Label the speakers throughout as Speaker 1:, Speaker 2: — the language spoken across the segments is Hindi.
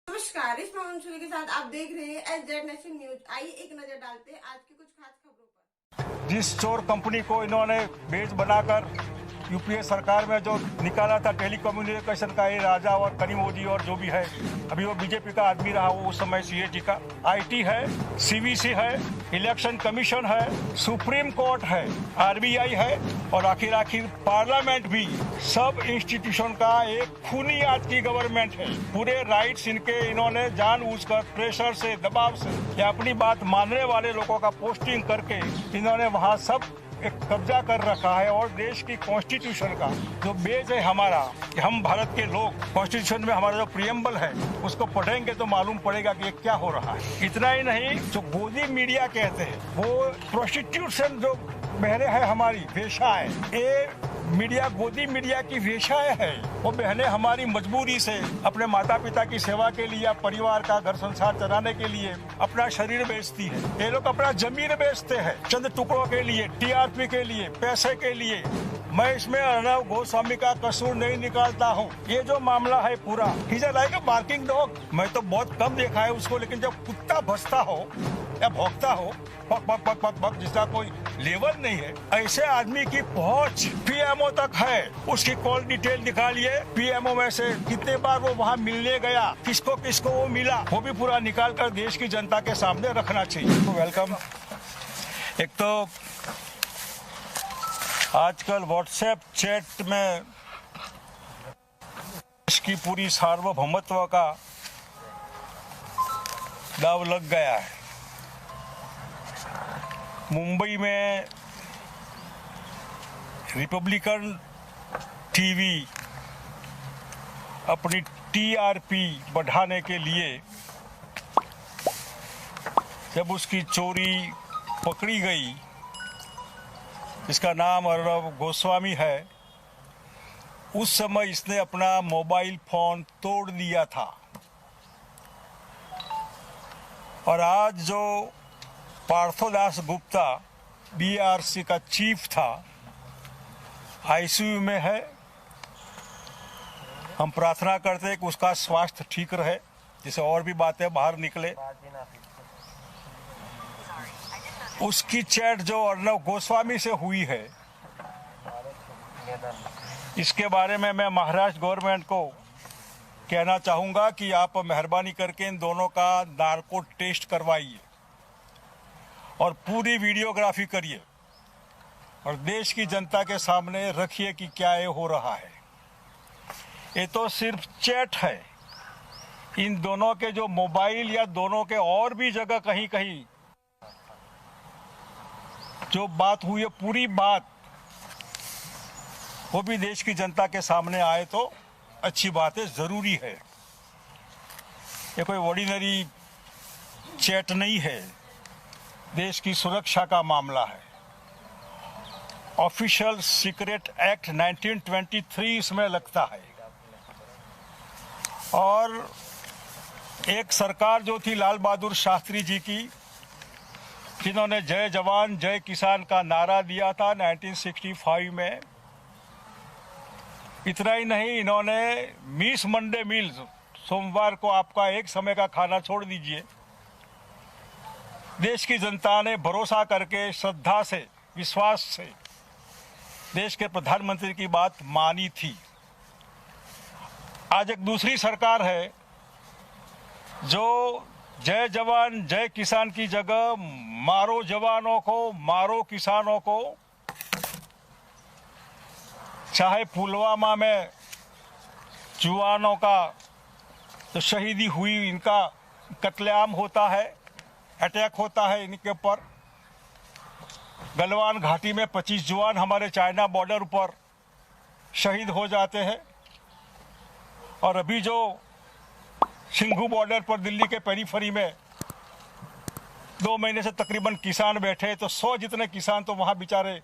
Speaker 1: नमस्कार, इस मंशुली के साथ आप देख रहे हैं एसजेड नेशन न्यूज। आइए एक नजर डालते हैं आज की कुछ खास खबरों पर।
Speaker 2: जिस चोर कंपनी को इन्होंने बेच बनाकर यूपीए सरकार में जो निकाला था टेलीकम्युनिकेशन का ये राजा और करीम मोदी और जो भी है, अभी वो बीजेपी का आदमी रहा, वो उस समय सीएजी का आईटी है, सीवीसी है, इलेक्शन कमीशन है, सुप्रीम कोर्ट है, आरबीआई है और आखिर पार्लियामेंट भी, सब इंस्टीट्यूशन का एक खूनी आज की गवर्नमेंट है। पूरे राइट्स इन्होंने जानबूझकर प्रेशर से, दबाव से या अपनी बात मानने वाले लोगों का पोस्टिंग करके इन्होंने वहाँ सब एक कब्जा कर रखा है। और देश की कॉन्स्टिट्यूशन का जो बेस है हमारा, कि हम भारत के लोग, कॉन्स्टिट्यूशन में हमारा जो प्रियम्बल है उसको पढ़ेंगे तो मालूम पड़ेगा कि ये क्या हो रहा है। इतना ही नहीं, जो गोदी मीडिया कहते हैं, वो प्रोस्टिट्यूशन जो बहनें हैं हमारी, वेश्या है, ये मीडिया, गोदी मीडिया की वेश्याएं है। वो बहनें हमारी मजबूरी से अपने माता पिता की सेवा के लिए, परिवार का घर संसार चलाने के लिए अपना शरीर बेचती है। ये लोग अपना जमीन बेचते हैं चंद टुकड़ों के लिए, टीआरपी के लिए, पैसे के लिए। मैं इसमें अर्णव गोस्वामी का कसूर नहीं निकालता हूँ। ये जो मामला है पूरा, ही लाइक अ बार्किंग डॉग। मैं तो बहुत कम देखा है उसको, लेकिन जब कुत्ता भसता हो या भौंकता हो, पक पक पक पक पक, जिसका कोई लेवल नहीं है, ऐसे आदमी की पहुंच पीएमओ तक है। उसकी कॉल डिटेल निकालिए, पीएमओ में से कितने बार वो वहां मिलने गया, किसको किसको वो मिला, वो भी पूरा निकाल कर देश की जनता के सामने रखना चाहिए। तो वेलकम। एक तो आजकल व्हाट्सएप चैट में इसकी पूरी सार्वभौमत्व का दाव लग गया है। मुंबई में रिपब्लिकन टीवी अपनी टीआरपी बढ़ाने के लिए जब उसकी चोरी पकड़ी गई, इसका नाम अर्णव गोस्वामी है, उस समय इसने अपना मोबाइल फोन तोड़ दिया था। और आज जो पार्थोदास गुप्ता बीआरसी का चीफ था, आईसीयू में है। हम प्रार्थना करते हैं कि उसका स्वास्थ्य ठीक रहे, जिससे और भी बातें बाहर निकले। उसकी चैट जो अर्णव गोस्वामी से हुई है, इसके बारे में मैं महाराष्ट्र गवर्नमेंट को कहना चाहूँगा कि आप मेहरबानी करके इन दोनों का नार्को टेस्ट करवाइए और पूरी वीडियोग्राफी करिए और देश की जनता के सामने रखिए कि क्या ये हो रहा है। ये तो सिर्फ चैट है। इन दोनों के जो मोबाइल या दोनों के और भी जगह कहीं कहीं जो बात हुई है, पूरी बात वो भी देश की जनता के सामने आए तो अच्छी बात है, जरूरी है। ये कोई ऑर्डिनरी चैट नहीं है, देश की सुरक्षा का मामला है। ऑफिशियल सीक्रेट एक्ट 1923 इसमें लगता है। और एक सरकार जो थी लाल बहादुर शास्त्री जी की, जिन्होंने जय जवान जय किसान का नारा दिया था 1965 में। इतना ही नहीं, इन्होंने मिस मंडे मील्स, सोमवार को आपका एक समय का खाना छोड़ दीजिए, देश की जनता ने भरोसा करके, श्रद्धा से, विश्वास से देश के प्रधानमंत्री की बात मानी थी। आज एक दूसरी सरकार है जो जय जवान जय किसान की जगह मारो जवानों को, मारो किसानों को। चाहे पुलवामा में जवानों का जो शहीदी हुई, इनका कत्लेआम होता है, अटैक होता है इनके ऊपर। गलवान घाटी में 25 जवान हमारे चाइना बॉर्डर पर शहीद हो जाते हैं। और अभी जो सिंघू बॉर्डर पर दिल्ली के पेरीफेरी में 2 महीने से तकरीबन किसान बैठे, तो 100 जितने किसान तो वहां बेचारे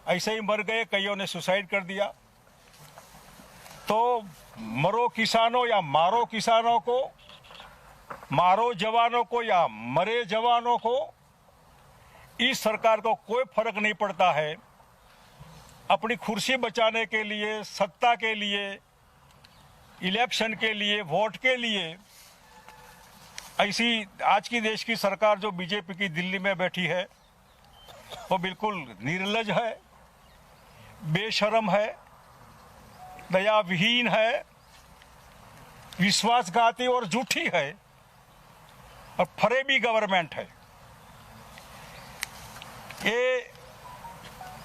Speaker 2: ऐसे ही मर गए, कईयों ने सुसाइड कर दिया। तो मरो किसानों या मारो किसानों को, मारो जवानों को या मरे जवानों को, इस सरकार को कोई फर्क नहीं पड़ता है। अपनी कुर्सी बचाने के लिए, सत्ता के लिए, इलेक्शन के लिए, वोट के लिए ऐसी आज की देश की सरकार जो बीजेपी की दिल्ली में बैठी है वो बिल्कुल निर्लज है, बेशरम है, दयाविहीन है, विश्वासघाती और झूठी है और फरेबी गवर्नमेंट है। ये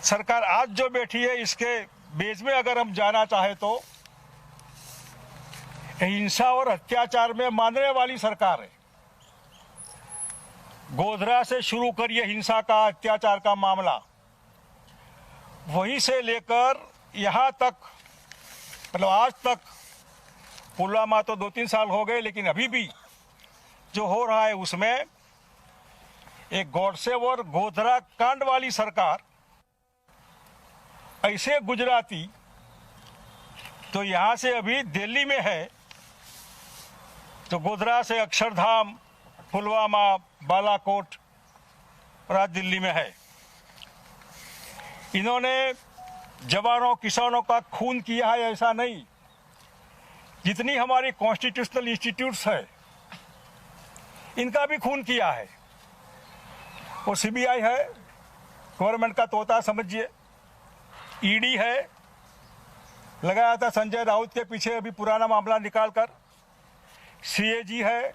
Speaker 2: सरकार आज जो बैठी है इसके बेस में अगर हम जाना चाहे तो हिंसा और अत्याचार में मानने वाली सरकार है। गोधरा से शुरू करिए हिंसा का, अत्याचार का मामला, वहीं से लेकर यहाँ तक, मतलब आज तक, पुलवामा तो 2-3 साल हो गए, लेकिन अभी भी जो हो रहा है उसमें एक गॉडसे और गोधरा कांड वाली सरकार ऐसे गुजराती तो यहाँ से अभी दिल्ली में है, तो गोधरा से अक्षरधाम, पुलवामा, बालाकोट और आज दिल्ली में है। इन्होंने जवानों किसानों का खून किया है ऐसा नहीं, जितनी हमारी कॉन्स्टिट्यूशनल इंस्टीट्यूट्स है इनका भी खून किया है। वो सीबीआई है, गवर्नमेंट का तोता समझिए, ईडी है, लगाया था संजय राउत के पीछे अभी पुराना मामला निकालकर, सीएजी है,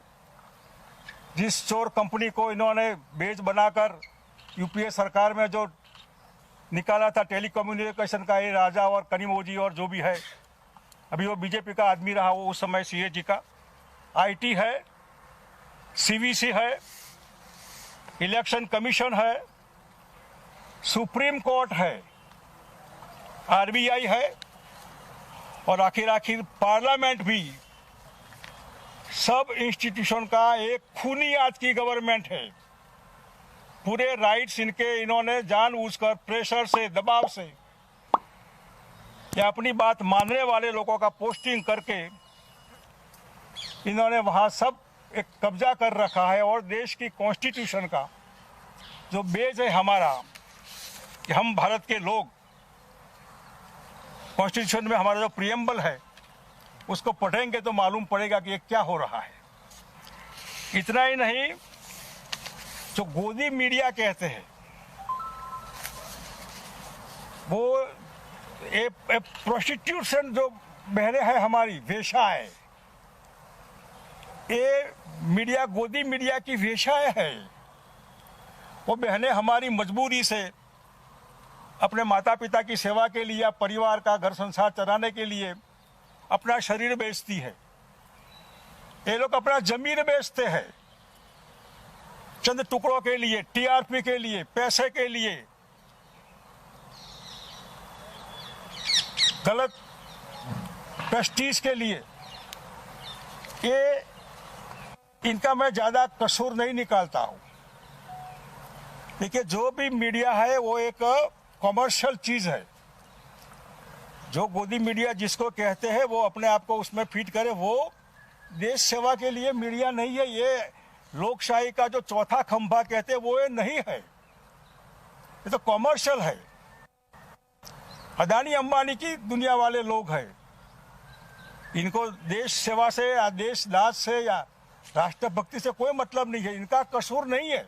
Speaker 2: जिस चोर कंपनी को इन्होंने बेच बनाकर यूपीए सरकार में जो निकाला था टेलीकम्युनिकेशन का, ये राजा और कनिमोजी और जो भी है, अभी वो बीजेपी का आदमी रहा, वो उस समय सीएजी का। आईटी है, सीवीसी है, इलेक्शन कमीशन है, सुप्रीम कोर्ट है, आरबीआई है और आखिर पार्लियामेंट भी। सब इंस्टीट्यूशन का एक खूनी आज की गवर्नमेंट है। पूरे राइट्स इन्होंने जानबूझकर प्रेशर से, दबाव से या अपनी बात मानने वाले लोगों का पोस्टिंग करके इन्होंने वहां सब एक कब्जा कर रखा है। और देश की कॉन्स्टिट्यूशन का जो बेस है हमारा, कि हम भारत के लोग, कॉन्स्टिट्यूशन में हमारा जो प्रियम्बल है उसको पढ़ेंगे तो मालूम पड़ेगा कि ये क्या हो रहा है। इतना ही नहीं, जो गोदी मीडिया कहते हैं वो प्रोस्टिट्यूशन जो बहनें हैं हमारी, वेश्याएं, ये मीडिया, गोदी मीडिया की वेश्याएं है। वो बहनें हमारी मजबूरी से अपने माता पिता की सेवा के लिए या परिवार का घर संसार चलाने के लिए अपना शरीर बेचती है। ये लोग अपना जमीन बेचते हैं चंद टुकड़ों के लिए, टीआरपी के लिए, पैसे के लिए, गलत प्रेस्टीज के लिए। ये इनका मैं ज्यादा कसूर नहीं निकालता हूं। देखिए, जो भी मीडिया है वो एक कॉमर्शियल चीज है। जो गोदी मीडिया जिसको कहते हैं वो अपने आप को उसमें फिट करे, वो देश सेवा के लिए मीडिया नहीं है। ये लोकशाही का जो चौथा खंभा कहते हैं वो ये नहीं है, ये तो कॉमर्शियल है। अदानी अंबानी की दुनिया वाले लोग हैं। इनको देश सेवा से या देश दास से या राष्ट्रभक्ति से कोई मतलब नहीं है। इनका कसूर नहीं है।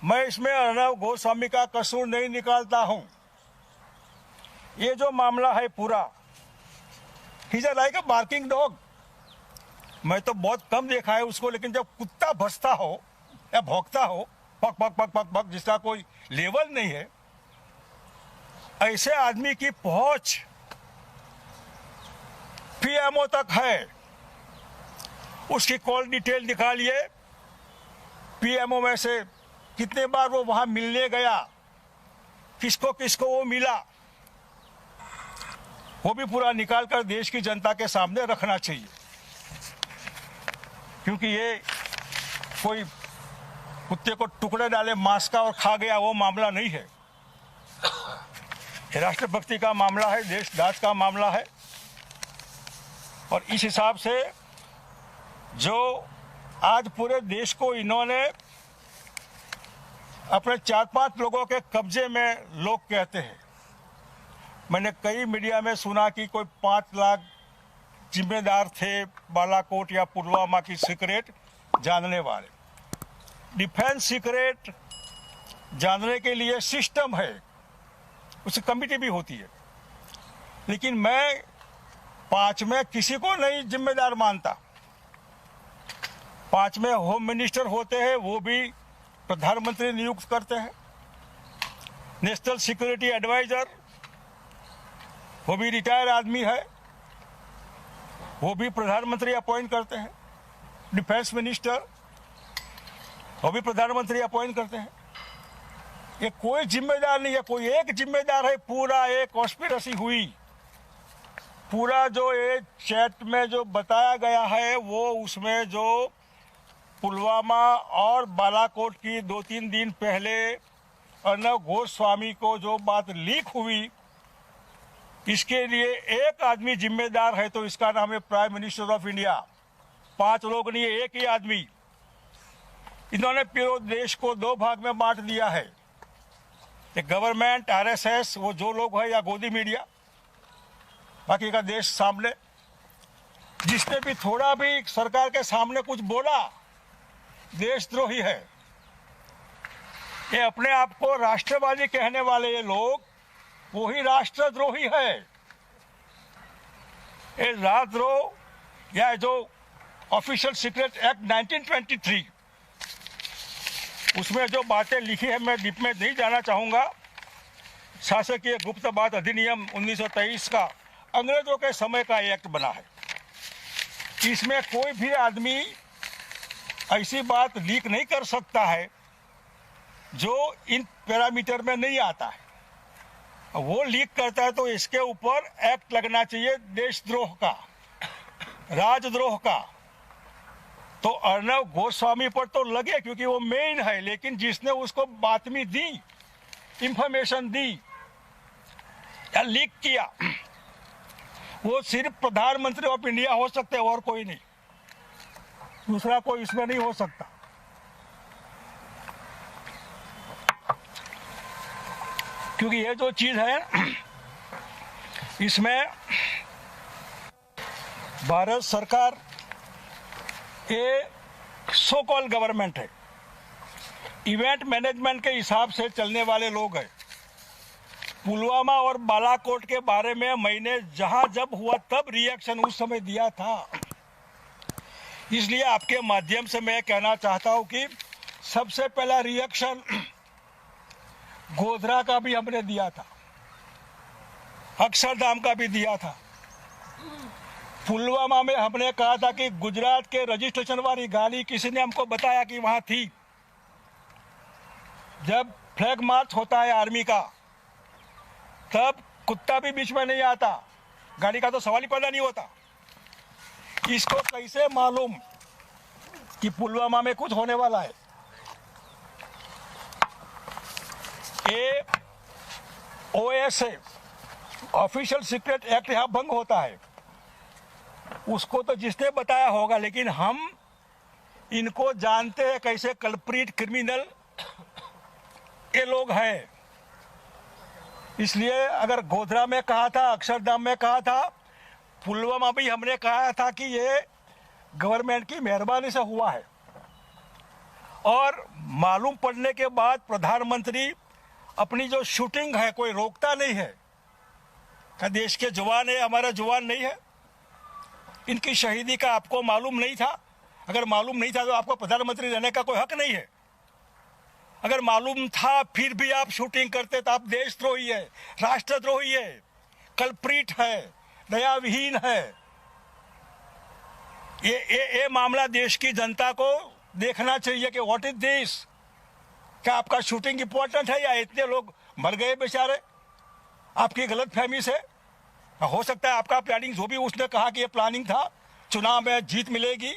Speaker 2: मैं इसमें अर्णव गोस्वामी का कसूर नहीं निकालता हूं। ये जो मामला है पूरा, he is like a barking dog. मैं तो बहुत कम देखा है उसको, लेकिन जब कुत्ता भसता हो या भौंकता हो, पक पक पक पक पक, जिसका कोई लेवल नहीं है, ऐसे आदमी की पहुंच पीएमओ तक है। उसकी कॉल डिटेल निकालिए, पीएमओ में से कितने बार वो वहां मिलने गया, किसको किसको वो मिला, वो भी पूरा निकाल कर देश की जनता के सामने रखना चाहिए। क्योंकि ये कोई कुत्ते को टुकड़े डाले मांस का और खा गया वो मामला नहीं है। ये राष्ट्रभक्ति का मामला है, देशदास का मामला है। और इस हिसाब से जो आज पूरे देश को इन्होंने अपने 4-5 लोगों के कब्जे में लोग कहते हैं। मैंने कई मीडिया में सुना कि कोई 5 लाख जिम्मेदार थे बालाकोट या पुलवामा की सीक्रेट जानने वाले। डिफेंस सीक्रेट जानने के लिए सिस्टम है, उसकी कमिटी भी होती है, लेकिन मैं 5 में किसी को नहीं जिम्मेदार मानता। 5 में होम मिनिस्टर होते हैं, वो भी प्रधानमंत्री नियुक्त करते हैं। नेशनल सिक्योरिटी एडवाइजर, वो भी रिटायर आदमी है, वो भी प्रधानमंत्री अपॉइंट करते हैं। डिफेंस मिनिस्टर, वो भी प्रधानमंत्री अपॉइंट करते हैं। ये कोई जिम्मेदार नहीं है, कोई एक जिम्मेदार है। पूरा एक कॉन्स्पिरेसी हुई, पूरा जो ये चैट में जो बताया गया है, वो उसमें जो पुलवामा और बालाकोट की 2-3 दिन पहले अर्नब गोस्वामी को जो बात लीक हुई, इसके लिए एक आदमी जिम्मेदार है, तो इसका नाम है प्राइम मिनिस्टर ऑफ इंडिया। 5 लोग नहीं, एक ही आदमी। इन्होंने पूरे देश को 2 भाग में बांट दिया है। एक गवर्नमेंट, आरएसएस, वो जो लोग हैं, या गोदी मीडिया, बाकी का देश सामने। जिसने भी थोड़ा भी सरकार के सामने कुछ बोला, देशद्रोही है। ये अपने आप को राष्ट्रवादी कहने वाले ये लोग, वही राष्ट्रद्रोही है। ये राजद्रोह या जो ऑफिशियल सीक्रेट एक्ट 1923, उसमें जो बातें लिखी है, मैं डीप में नहीं जाना चाहूंगा। शासकीय गुप्त बात अधिनियम 1923 का अंग्रेजों के समय का एक्ट बना है। इसमें कोई भी आदमी ऐसी बात लीक नहीं कर सकता है जो इन पैरामीटर में नहीं आता है। वो लीक करता है तो इसके ऊपर एक्ट लगना चाहिए, देशद्रोह का, राजद्रोह का। तो अर्नब गोस्वामी पर तो लगे, क्योंकि वो मेन है, लेकिन जिसने उसको बातमी दी, इंफॉर्मेशन दी या लीक किया, वो सिर्फ प्रधानमंत्री ऑफ इंडिया हो सकते हैं, और कोई नहीं। दूसरा कोई इसमें नहीं हो सकता। क्योंकि ये जो चीज है, इसमें भारत सरकार ये सो कॉल गवर्नमेंट है, इवेंट मैनेजमेंट के हिसाब से चलने वाले लोग हैं। पुलवामा और बालाकोट के बारे में मैंने जहां जब हुआ तब रिएक्शन उस समय दिया था। इसलिए आपके माध्यम से मैं कहना चाहता हूं कि सबसे पहला रिएक्शन गोधरा का भी हमने दिया था, अक्षरधाम का भी दिया था। पुलवामा में हमने कहा था कि गुजरात के रजिस्ट्रेशन वाली गाड़ी, किसी ने हमको बताया कि वहां थी। जब फ्लैग मार्च होता है आर्मी का, तब कुत्ता भी बीच में नहीं आता, गाड़ी का तो सवाल ही पैदा नहीं होता। इसको कैसे मालूम कि पुलवामा में कुछ होने वाला है? ये ओएसए, ऑफिशियल सीक्रेट एक्ट, यहां भंग होता है। उसको तो जिसने बताया होगा, लेकिन हम इनको जानते हैं कैसे कल्प्रिट क्रिमिनल ये लोग हैं। इसलिए अगर गोधरा में कहा था, अक्षरधाम में कहा था, पुलवामा भी हमने कहा था कि ये गवर्नमेंट की मेहरबानी से हुआ है। और मालूम पड़ने के बाद प्रधानमंत्री अपनी जो शूटिंग है, कोई रोकता नहीं है। क्या देश के जवान है, हमारा जवान नहीं है? इनकी शहीदी का आपको मालूम नहीं था? अगर मालूम नहीं था तो आपको प्रधानमंत्री रहने का कोई हक नहीं है। अगर मालूम था फिर भी आप शूटिंग करते तो आप देशद्रोही है, राष्ट्रद्रोही है, कल्प्रिट है, दयाविहीन है। ये मामला देश की जनता को देखना चाहिए कि व्हाट इज दिस। क्या आपका शूटिंग इंपॉर्टेंट है, या इतने लोग मर गए बेचारे आपकी गलतफहमी से? हो सकता है आपका प्लानिंग, जो भी उसने कहा कि ये प्लानिंग था, चुनाव में जीत मिलेगी।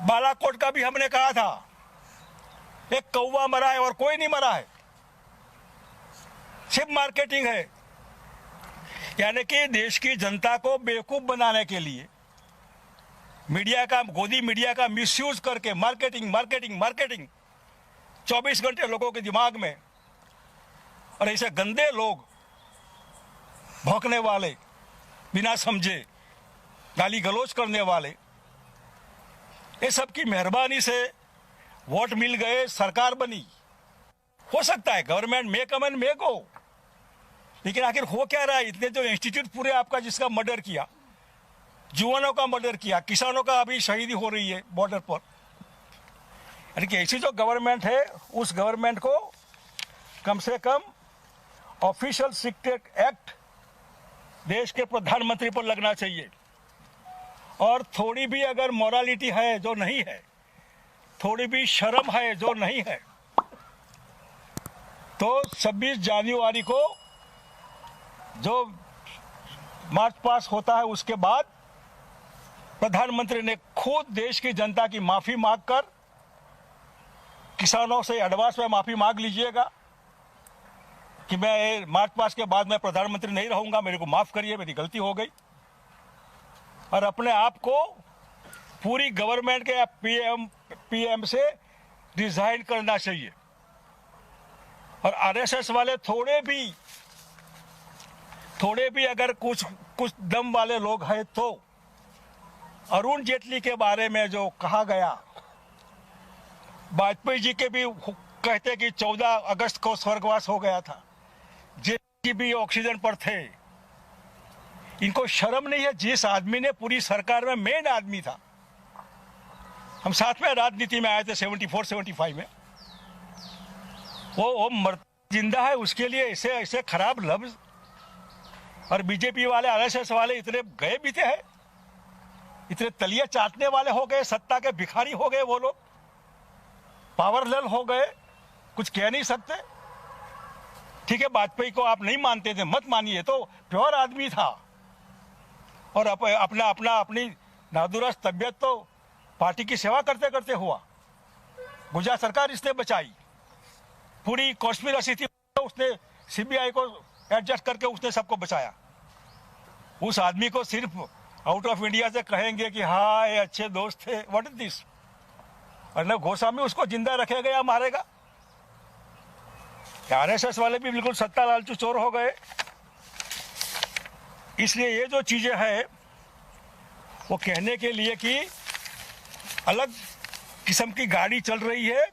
Speaker 2: बालाकोट का भी हमने कहा था, एक कौवा मरा है और कोई नहीं मरा है, सिर्फ मार्केटिंग है। यानी कि देश की जनता को बेवकूफ बनाने के लिए मीडिया का, गोदी मीडिया का मिसयूज करके मार्केटिंग मार्केटिंग मार्केटिंग 24 घंटे लोगों के दिमाग में। और ऐसे गंदे लोग, भौंकने वाले, बिना समझे गाली गलौज करने वाले, ये सबकी मेहरबानी से वोट मिल गए, सरकार बनी। हो सकता है गवर्नमेंट मे कम एंड मे गो, लेकिन आखिर हो क्या रहा है? इतने जो इंस्टीट्यूट पूरे आपका जिसका मर्डर किया, जुआनों का मर्डर किया, किसानों का अभी शहीदी हो रही है बॉर्डर पर, यानी कि ऐसी जो गवर्नमेंट है उस गवर्नमेंट को कम से कम ऑफिशियल सीक्रेट एक्ट देश के प्रधानमंत्री पर लगना चाहिए। और थोड़ी भी अगर मोरालिटी है जो नहीं है, थोड़ी भी शर्म है जो नहीं है, तो 26 जनवरी को जो मार्च पास होता है उसके बाद प्रधानमंत्री ने खुद देश की जनता की माफी मांगकर, किसानों से एडवांस में माफी मांग लीजिएगा कि मैं मार्च पास के बाद मैं प्रधानमंत्री नहीं रहूंगा, मेरे को माफ करिए, मेरी गलती हो गई। और अपने आप को पूरी गवर्नमेंट के पीएम से रिजाइन करना चाहिए। और आरएसएस वाले थोड़े भी अगर कुछ दम वाले लोग हैं तो अरुण जेटली के बारे में जो कहा गया, वाजपेयी जी के भी कहते कि 14 अगस्त को स्वर्गवास हो गया था, जेटली भी ऑक्सीजन पर थे। इनको शर्म नहीं है? जिस आदमी ने पूरी सरकार में मेन आदमी था, हम साथ में राजनीति में आए थे 74-75 में, वो जिंदा है, उसके लिए ऐसे खराब लफ्ज। और बीजेपी वाले, आरएसएस वाले इतने गए बीते हैं, इतने तलिया चाटने वाले हो गए, सत्ता के भिखारी हो गए वो लोग, पावरलेस हो गए, कुछ कह नहीं सकते। ठीक है, वाजपेयी को आप नहीं मानते थे, मत मानिए, तो प्योर आदमी था और अपनी नादुरुस्त तबियत तो पार्टी की सेवा करते करते हुआ। गुजरात सरकार इसने बचाई, पूरी कॉन्स्पिरेसी थी, उसने सीबीआई को एडजस्ट करके उसने सबको बचाया। उस आदमी को सिर्फ आउट ऑफ इंडिया से कहेंगे कि हाँ ये अच्छे दोस्त थे, what is this? Arnab Goswami उसको जिंदा रखेगा या मारेगा? आरएसएस वाले भी बिल्कुल सत्ता लालचू चोर हो गए। इसलिए ये जो चीजें हैं वो कहने के लिए कि अलग किस्म की गाड़ी चल रही है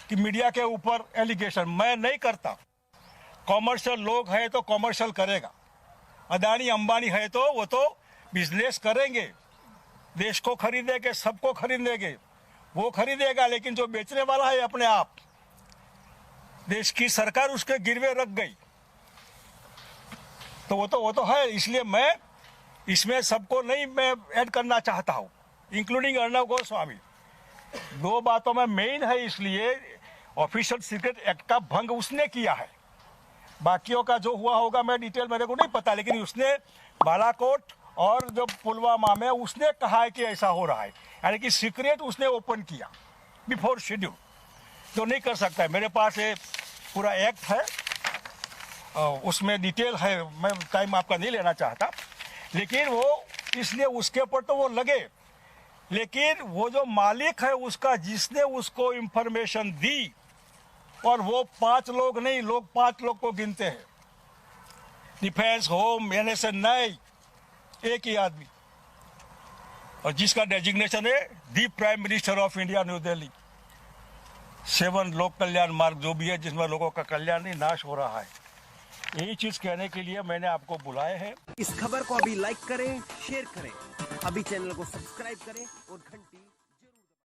Speaker 2: कि मीडिया के ऊपर एलिगेशन। मैं नहीं करता, कॉमर्शियल लोग हैं तो कॉमर्शियल करेगा, अदानी अंबानी है तो वो तो बिजनेस करेंगे, देश को खरीदेंगे, सबको खरीदेंगे, वो खरीदेगा। लेकिन जो बेचने वाला है अपने आप, देश की सरकार उसके गिरवे रख गई, तो वो तो है। इसलिए मैं इसमें सबको नहीं मैं ऐड करना चाहता हूं, इंक्लूडिंग अर्नब गोस्वामी। दो बातों में मेन है, इसलिए ऑफिशियल सीक्रेट एक्ट का भंग उसने किया है। बाकियों का जो हुआ होगा मैं डिटेल मेरे को नहीं पता, लेकिन उसने बालाकोट और जो पुलवामा में उसने कहा है कि ऐसा हो रहा है, यानी कि सीक्रेट उसने ओपन किया बिफोर शेड्यूल, जो नहीं कर सकता है। मेरे पास ये पूरा एक्ट है, उसमें डिटेल है, मैं टाइम आपका नहीं लेना चाहता, लेकिन वो इसलिए उसके ऊपर तो वो लगे, लेकिन वो जो मालिक है उसका, जिसने उसको इंफॉर्मेशन दी, और वो 5 लोग नहीं, लोग 5 लोग को गिनते हैं, डिफेंस, होम, एनएसए, नहीं, एक ही आदमी, और जिसका डेजिग्नेशन है दी prime minister of India, new Delhi. 7 लोक कल्याण मार्ग जो भी है, जिसमें लोगों का कल्याण नहीं नाश हो रहा है, यही चीज कहने के लिए मैंने आपको बुलाए हैं।
Speaker 3: इस खबर को अभी लाइक करें, शेयर करें, अभी चैनल को सब्सक्राइब करें और घंटी